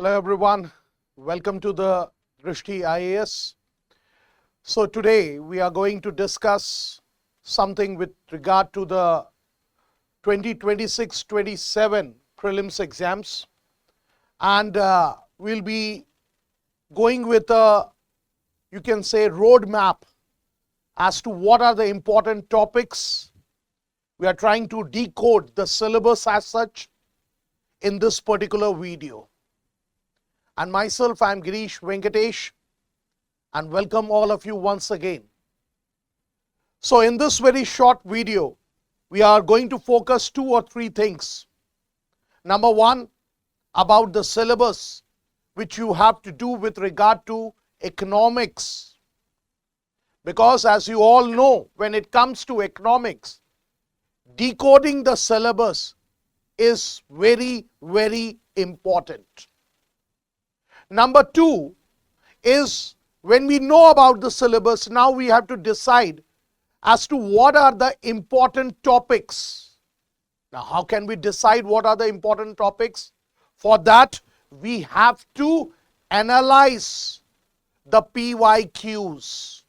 Hello everyone, welcome to the Drishti IAS. So today we are going to discuss something with regard to the 2026-27 prelims exams, and we'll be going with a, you can say, roadmap as to what are the important topics. We are trying to decode the syllabus as such in this particular video. And myself, I am Girish Venkatesh, and welcome all of you once again. So in this very short video, we are going to focus 2 or 3 things. Number one, about the syllabus, which you have to do with regard to economics. Because as you all know, when it comes to economics, decoding the syllabus is very, very important. Number 2 is, when we know about the syllabus, now we have to decide as to what are the important topics. Now, how can we decide what are the important topics? For that, we have to analyze the PYQs.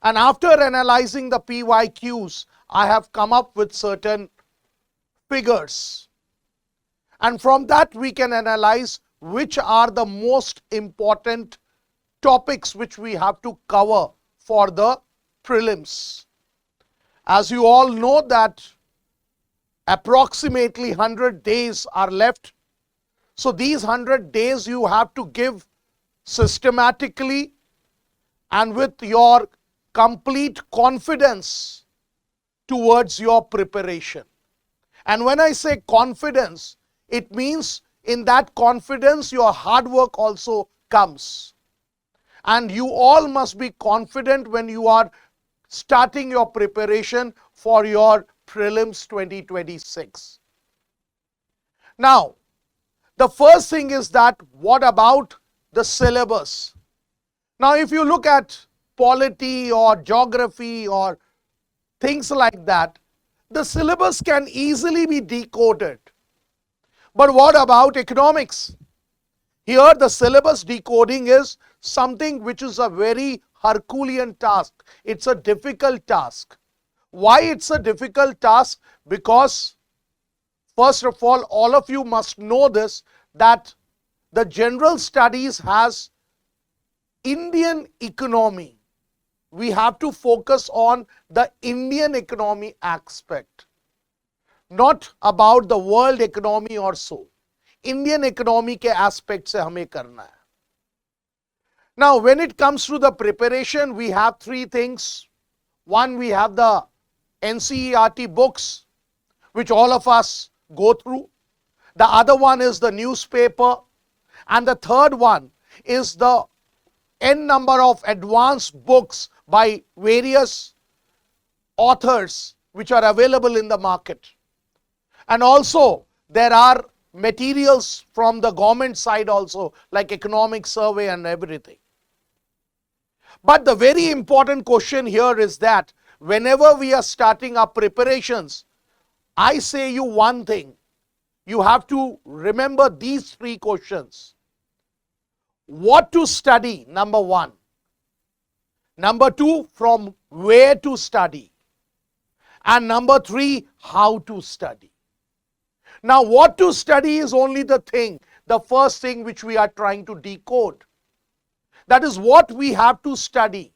And after analyzing the PYQs, I have come up with certain figures. And from that, we can analyze which are the most important topics which we have to cover for the prelims. As you all know that approximately 100 days are left. So these 100 days you have to give systematically and with your complete confidence towards your preparation. And when I say confidence, it means in that confidence your hard work also comes. And you all must be confident when you are starting your preparation for your prelims 2026. Now, the first thing is that what about the syllabus? Now, if you look at polity or geography or things like that, the syllabus can easily be decoded. But what about economics? Here the syllabus decoding is something which is a very Herculean task. It's a difficult task. Why it's a difficult task? Because first of all of you must know this, that the general studies has Indian economy. We have to focus on the Indian economy aspect. Not about the world economy or so. Indian economy ke aspect se hame karna hai. Now, when it comes to the preparation, we have 3 things. One, we have the NCERT books, which all of us go through. The other one is the newspaper. And the third one is the N number of advanced books by various authors which are available in the market. And also, there are materials from the government side also, like economic survey and everything. But the very important question here is that whenever we are starting our preparations, I say you one thing. You have to remember these 3 questions. What to study, number 1. Number 2, from where to study. And number 3, how to study. Now, what to study is only the first thing which we are trying to decode. That is what we have to study.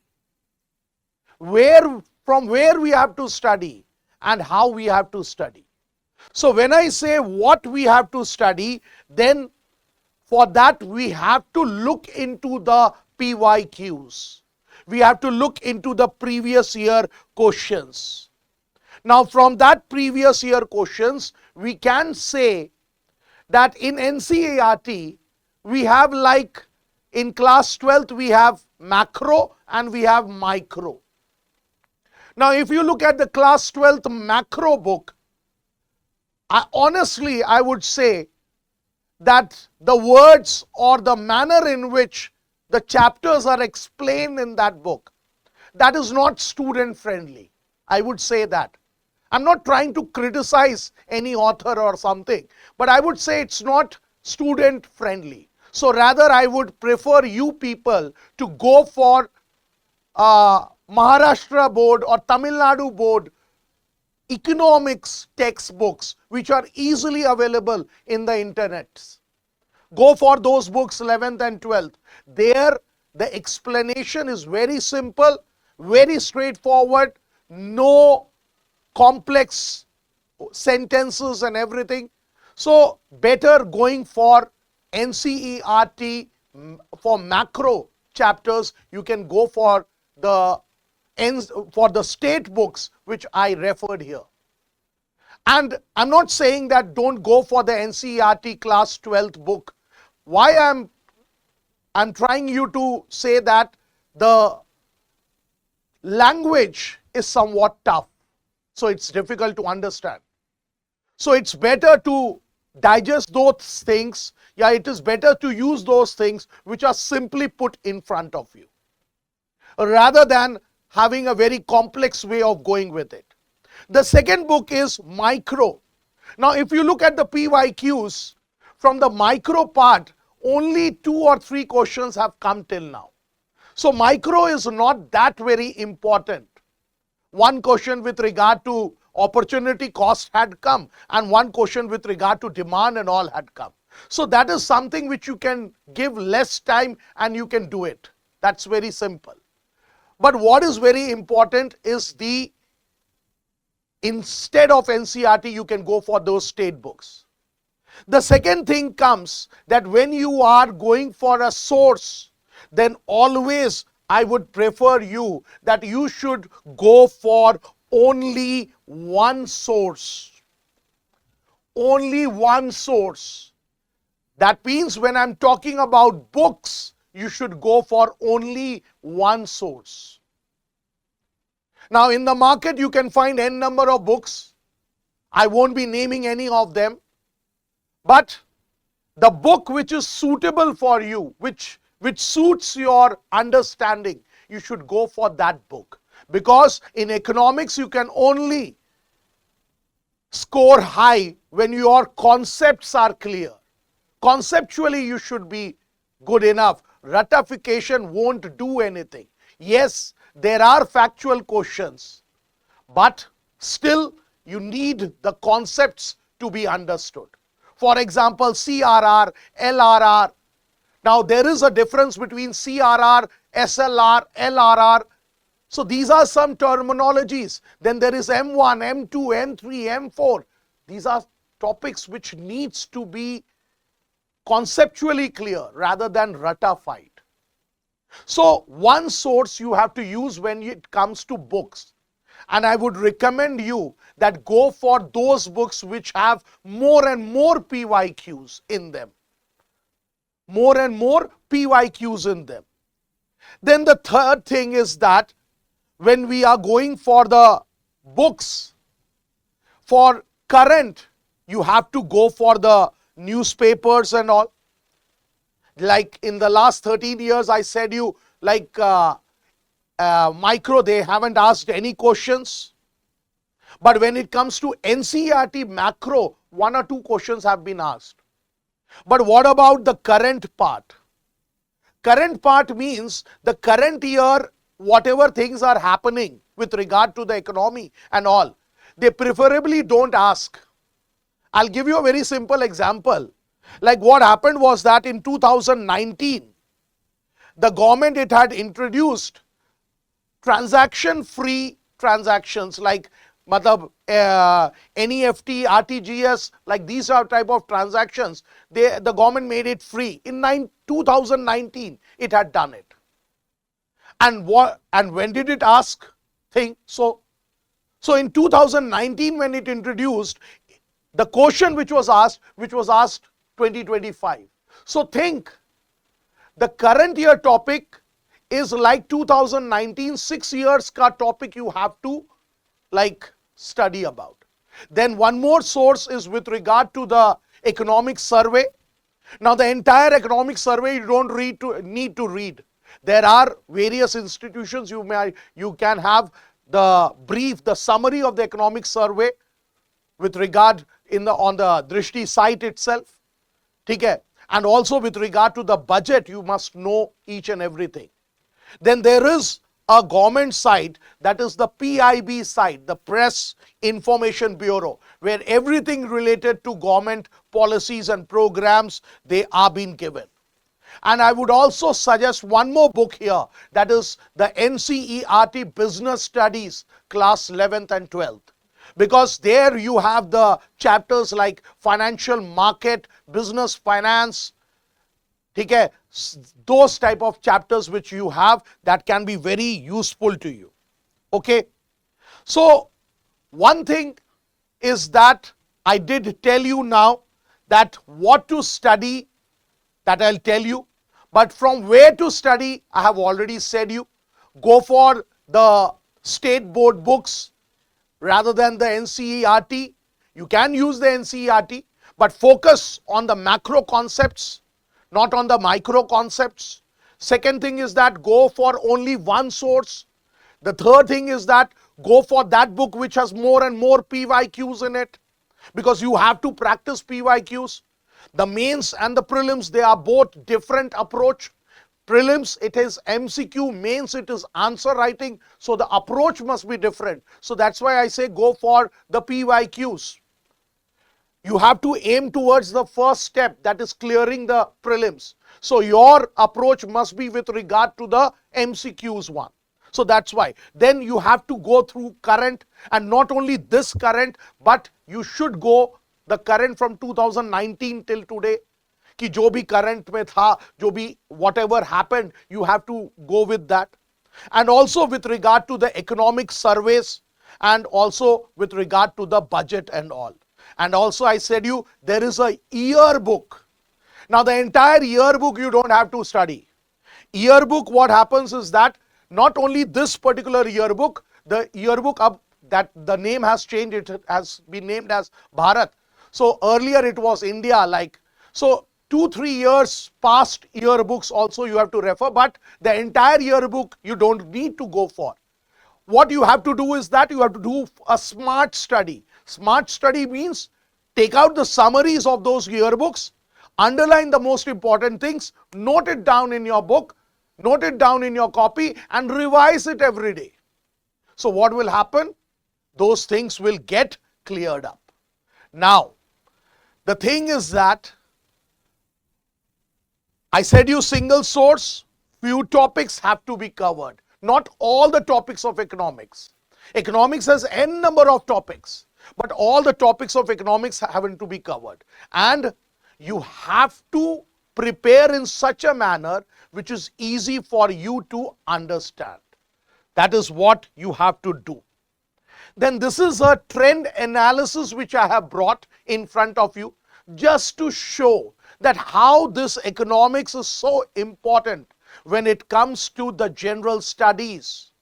From where we have to study and how we have to study. So when I say what we have to study, then for that we have to look into the PYQs. We have to look into the previous year questions. Now, from that previous year questions, we can say that in NCERT, we have, like in class 12th, we have macro and we have micro. Now, if you look at the class 12th macro book, honestly, I would say that the words or the manner in which the chapters are explained in that book, that is not student friendly. I would say that. I'm not trying to criticize any author or something, but I would say it's not student friendly. So rather I would prefer you people to go for Maharashtra board or Tamil Nadu board economics textbooks which are easily available in the internet. Go for those books 11th and 12th. There the explanation is very simple, very straightforward, no complex sentences and everything. So better going for NCERT for macro chapters, you can go for the state books which I referred here. And I'm not saying that don't go for the NCERT class 12th book. Why I'm trying you to say that the language is somewhat tough, so it's difficult to understand. So it's better to digest those things. Yeah, it is better to use those things which are simply put in front of you, rather than having a very complex way of going with it. The second book is micro. Now, if you look at the PYQs, from the micro part, only 2 or 3 questions have come till now. So micro is not that very important. One question with regard to opportunity cost had come, and one question with regard to demand and all had come. So that is something which you can give less time and you can do it. That's very simple. But what is very important is instead of NCERT, you can go for those state books. The second thing comes that when you are going for a source, then always I would prefer you that you should go for only one source. Only one source. That means when I'm talking about books, you should go for only one source. Now in the market you can find n number of books. I won't be naming any of them. But the book which is suitable for you, which suits your understanding, you should go for that book. Because in economics you can only score high when your concepts are clear. Conceptually you should be good enough. Ratification won't do anything. Yes, there are factual questions, but still you need the concepts to be understood. For example, CRR, LRR. Now there is a difference between CRR, SLR, LRR. So these are some terminologies. Then there is M1, M2, M3, M4. These are topics which needs to be conceptually clear rather than ratified. So one source you have to use when it comes to books. And I would recommend you that go for those books which have more and more PYQs in them. More and more PYQs in them. Then the third thing is that when we are going for the books, for current, you have to go for the newspapers and all. Like in the last 13 years, I said you, like micro, they haven't asked any questions. But when it comes to NCERT macro, 1 or 2 questions have been asked. But what about the current part? Current part means the current year, whatever things are happening with regard to the economy and all, they preferably don't ask. I'll give you a very simple example. Like what happened was that in 2019, the government, it had introduced transaction-free transactions like NEFT, RTGS, like these are type of transactions. The government made it free. In 2019, it had done it. And when did it ask? So in 2019, when it introduced, the question which was asked 2025. So think, the current year topic is like 2019, 6 years ka topic you have to like study about. Then one more source is with regard to the economic survey. Now the entire economic survey you don't need to read. There are various institutions, you can have the brief, the summary of the economic survey with regard on the Drishti site itself. Okay? And also with regard to the budget, you must know each and everything. Then there is a government side, that is the PIB side, the Press Information Bureau, where everything related to government policies and programs, they are being given. And I would also suggest one more book here, that is the NCERT Business Studies, class 11th and 12th. Because there you have the chapters like financial market, business finance, okay, those type of chapters which you have that can be very useful to you. Okay. So one thing is that I did tell you now that what to study, that I'll tell you. But from where to study, I have already said you. Go for the state board books rather than the NCERT. You can use the NCERT, but focus on the macro concepts, not on the micro concepts. Second thing is that go for only one source. The third thing is that go for that book which has more and more PYQs in it, because you have to practice PYQs. The mains and the prelims, they are both different approach. Prelims, it is MCQ, mains, it is answer writing. So the approach must be different. So that's why I say go for the PYQs. You have to aim towards the first step, that is clearing the prelims. So your approach must be with regard to the MCQs one. So that's why. Then you have to go through current, and not only this current, but you should go the current from 2019 till today. Ki jo bhi current mein tha, jo bhi whatever happened, you have to go with that. And also with regard to the economic surveys, and also with regard to the budget and all. And also I said you, there is a yearbook. Now the entire yearbook you don't have to study. Yearbook, what happens is that not only this particular yearbook, the yearbook that the name has changed, it has been named as Bharat. So earlier it was India, like, so 2-3 years past yearbooks also you have to refer, but the entire yearbook you don't need to go for. What you have to do is that you have to do a smart study. Smart study means take out the summaries of those yearbooks, underline the most important things, note it down in your book, note it down in your copy, and revise it every day. So what will happen? Those things will get cleared up. Now, the thing is that I said you single source, few topics have to be covered. Not all the topics of economics. Economics has n number of topics, but all the topics of economics haven't to be covered. And you have to prepare in such a manner which is easy for you to understand. That is what you have to do. Then this is a trend analysis which I have brought in front of you, just to show that how this economics is so important when it comes to the general studies.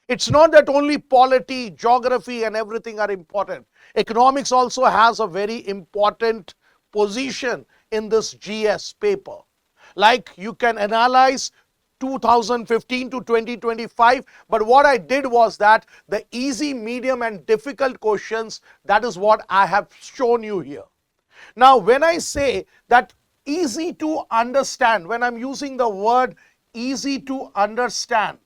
It's not that only polity, geography and everything are important. Economics also has a very important position in this GS paper. Like you can analyze 2015 to 2025, but what I did was that the easy, medium and difficult questions, that is what I have shown you here. Now when I say that easy to understand, when I'm using the word easy to understand,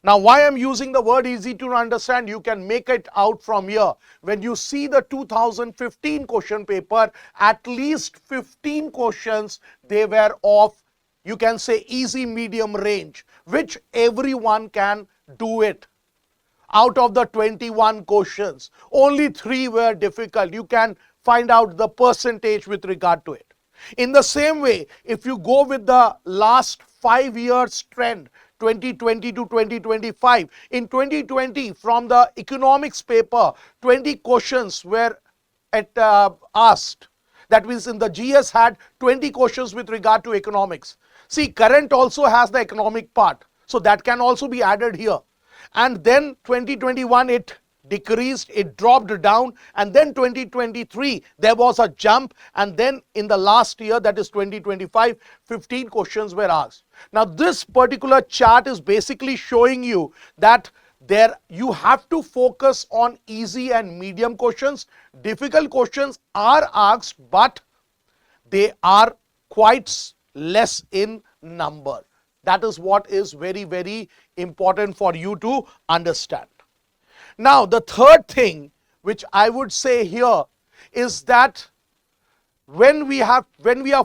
now why I'm using the word easy to understand, you can make it out from here. When you see the 2015 question paper, at least 15 questions, they were of, you can say, easy medium range, which everyone can do it. Out of the 21 questions, only 3 were difficult. You can find out the percentage with regard to it. In the same way, if you go with the last 5 years trend, 2020 to 2025, in 2020 from the economics paper, 20 questions were asked. That means in the GS had 20 questions with regard to economics. See, current also has the economic part, so that can also be added here. And then 2021 it decreased, it dropped down, and then 2023 there was a jump, and then in the last year, that is 2025, 15 questions were asked. Now this particular chart is basically showing you that there you have to focus on easy and medium questions. Difficult questions are asked, but they are quite less in number. That is what is very, very important for you to understand. Now, the third thing which I would say here is that when we are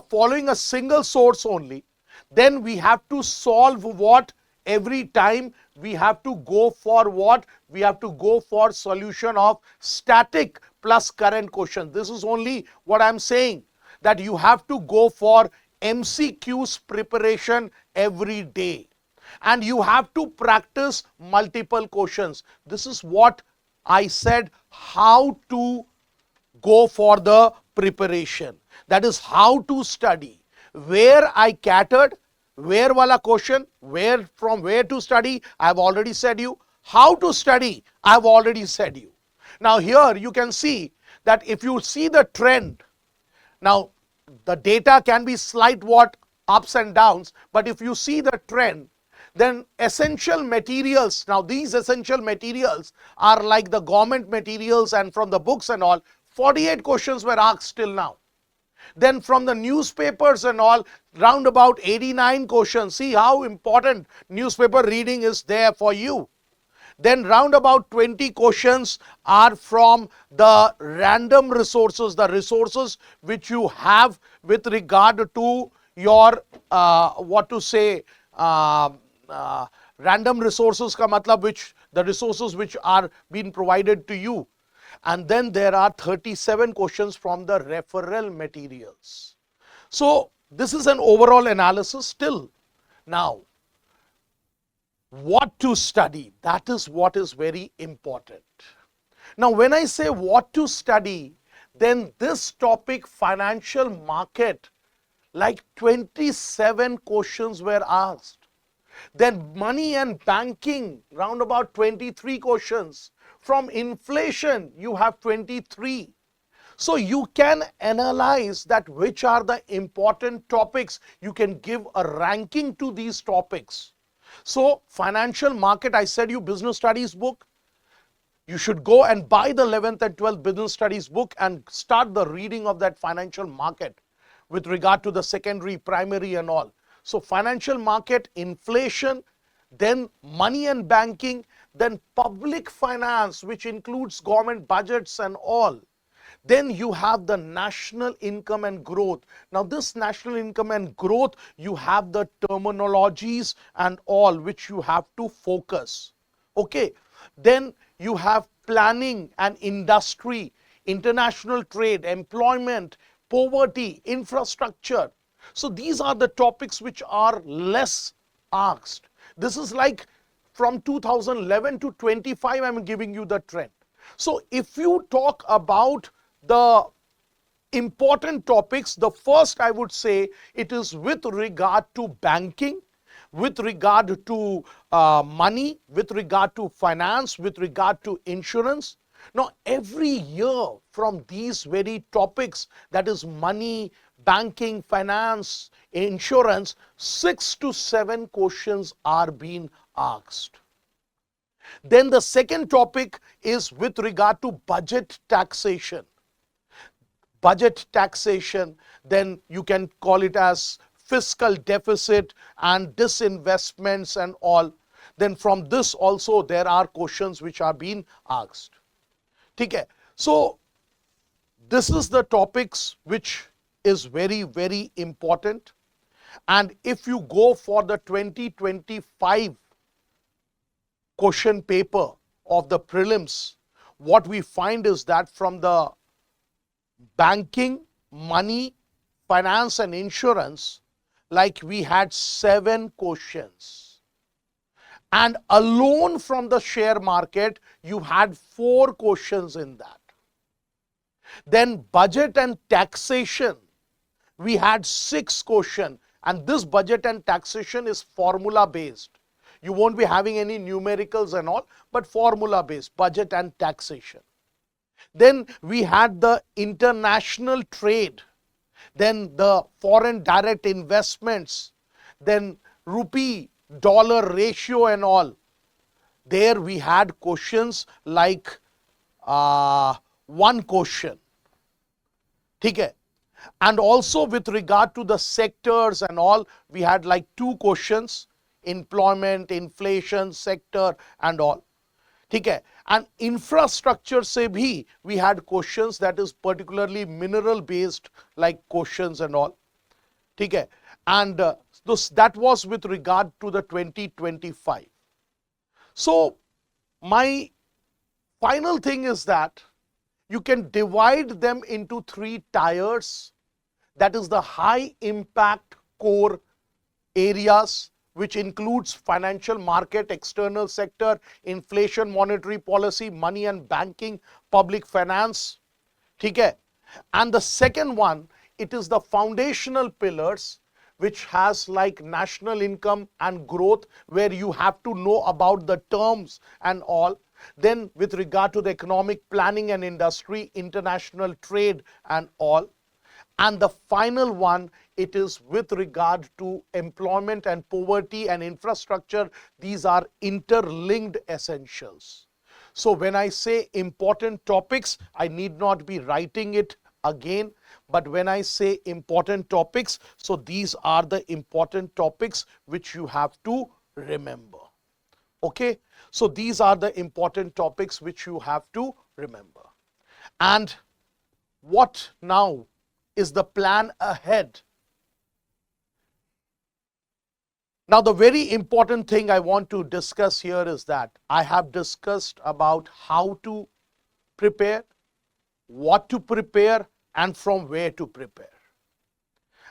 following a single source only, then we have to solve what? Every time we have to go for what? We have to go for solution of static plus current question. This is only what I'm saying, that you have to go for MCQs preparation every day. And you have to practice multiple questions. This is what I said, how to go for the preparation. That is how to study. Where I catered, where wala question, from where to study, I have already said you. How to study, I have already said you. Now here you can see that if you see the trend, now the data can be slight what ups and downs, but if you see the trend, then essential materials, now these essential materials are like the government materials and from the books and all, 48 questions were asked till now. Then from the newspapers and all, round about 89 questions. See how important newspaper reading is there for you. Then round about 20 questions are from the random resources, the resources which you have with regard to your random resources ka matlab which the resources which are being provided to you. And then there are 37 questions from the referral materials. So this is an overall analysis still. Now, what to study, that is what is very important. Now, when I say what to study, then this topic, financial market, like 27 questions were asked. Then money and banking, round about 23 questions. From inflation, you have 23. So you can analyze that which are the important topics. You can give a ranking to these topics. So financial market, I said you business studies book. You should go and buy the 11th and 12th business studies book and start the reading of that financial market with regard to the secondary, primary and all. So financial market, inflation, then money and banking, then public finance, which includes government budgets and all. Then you have the national income and growth. Now this national income and growth, you have the terminologies and all which you have to focus. Okay. Then you have planning and industry, international trade, employment, poverty, infrastructure. So these are the topics which are less asked. This is like from 2011 to 25, I'm giving you the trend. So if you talk about the important topics, the first I would say it is with regard to banking, with regard to money, with regard to finance, with regard to insurance. Now every year from these very topics, that is money, banking, finance, insurance, 6 to 7 questions are being asked. Then the second topic is with regard to budget taxation. Budget taxation, then you can call it as fiscal deficit and disinvestments and all. Then from this also there are questions which are being asked. Okay. So this is the topics which is very, very important. And if you go for the 2025 question paper of the prelims, what we find is that from the banking, money, finance and insurance, like we had 7 questions. And alone from the share market, you had 4 questions in that. Then budget and taxation, we had 6 questions. And this budget and taxation is formula based. You won't be having any numericals and all, but formula based, budget and taxation. Then we had the international trade, then the foreign direct investments, then rupee dollar ratio and all. There we had questions like 1 question. Okay. And also with regard to the sectors and all, we had like 2 questions, employment, inflation, sector and all. ठीक है. And infrastructure से भी we had questions, that is particularly mineral based like questions and all. ठीक है. And that was with regard to the 2025. So my final thing is that you can divide them into 3 tiers. That is the high impact core areas, which includes financial market, external sector, inflation, monetary policy, money and banking, public finance. Okay? And the second one, it is the foundational pillars, which has like national income and growth, where you have to know about the terms and all. Then with regard to the economic planning and industry, international trade and all. And the final one, it is with regard to employment and poverty and infrastructure. These are interlinked essentials. So when I say important topics, I need not be writing it again. But when I say important topics, so these are the important topics which you have to remember. Okay? So these are the important topics which you have to remember. And what now is the plan ahead? Now, the very important thing I want to discuss here is that I have discussed about how to prepare, what to prepare, and from where to prepare.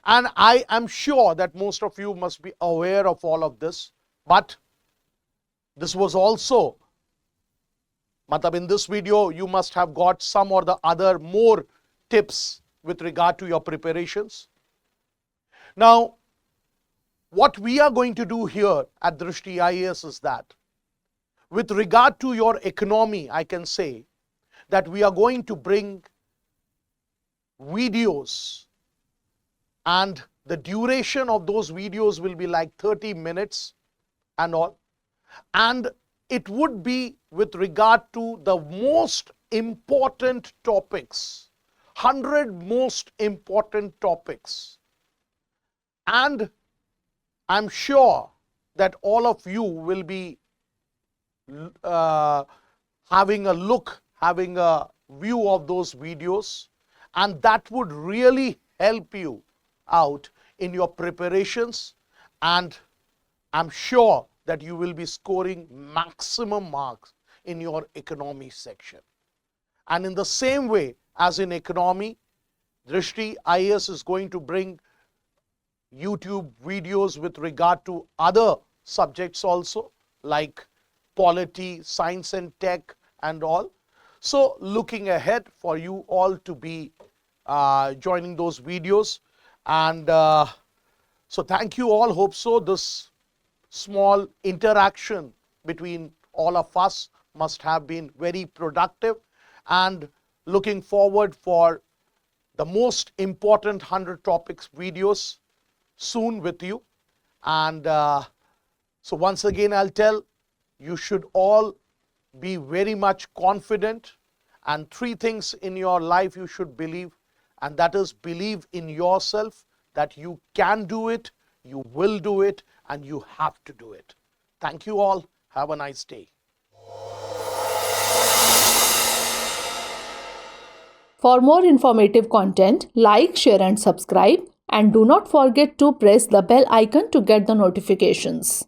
And I am sure that most of you must be aware of all of this, but this was also, in this video, you must have got some or the other more tips with regard to your preparations. Now, what we are going to do here at Drishti IAS is that, with regard to your economy, I can say that we are going to bring videos, and the duration of those videos will be like 30 minutes and all. And it would be with regard to the most important topics, 100 most important topics. And I'm sure that all of you will be having a look, having a view of those videos, and that would really help you out in your preparations, and I'm sure that you will be scoring maximum marks in your economy section. And in the same way as in economy, Drishti IAS is going to bring YouTube videos with regard to other subjects also, like polity, science and tech and all. So looking ahead for you all to be joining those videos. And so thank you all. Hope so this small interaction between all of us must have been very productive, and looking forward for the most important 100 topics videos soon with you. And so once again, I'll tell you should all be very much confident, and 3 things in your life you should believe, and that is believe in yourself, that you can do it, you will do it, and you have to do it. Thank you all. Have a nice day. For more informative content, like, share and subscribe, and do not forget to press the bell icon to get the notifications.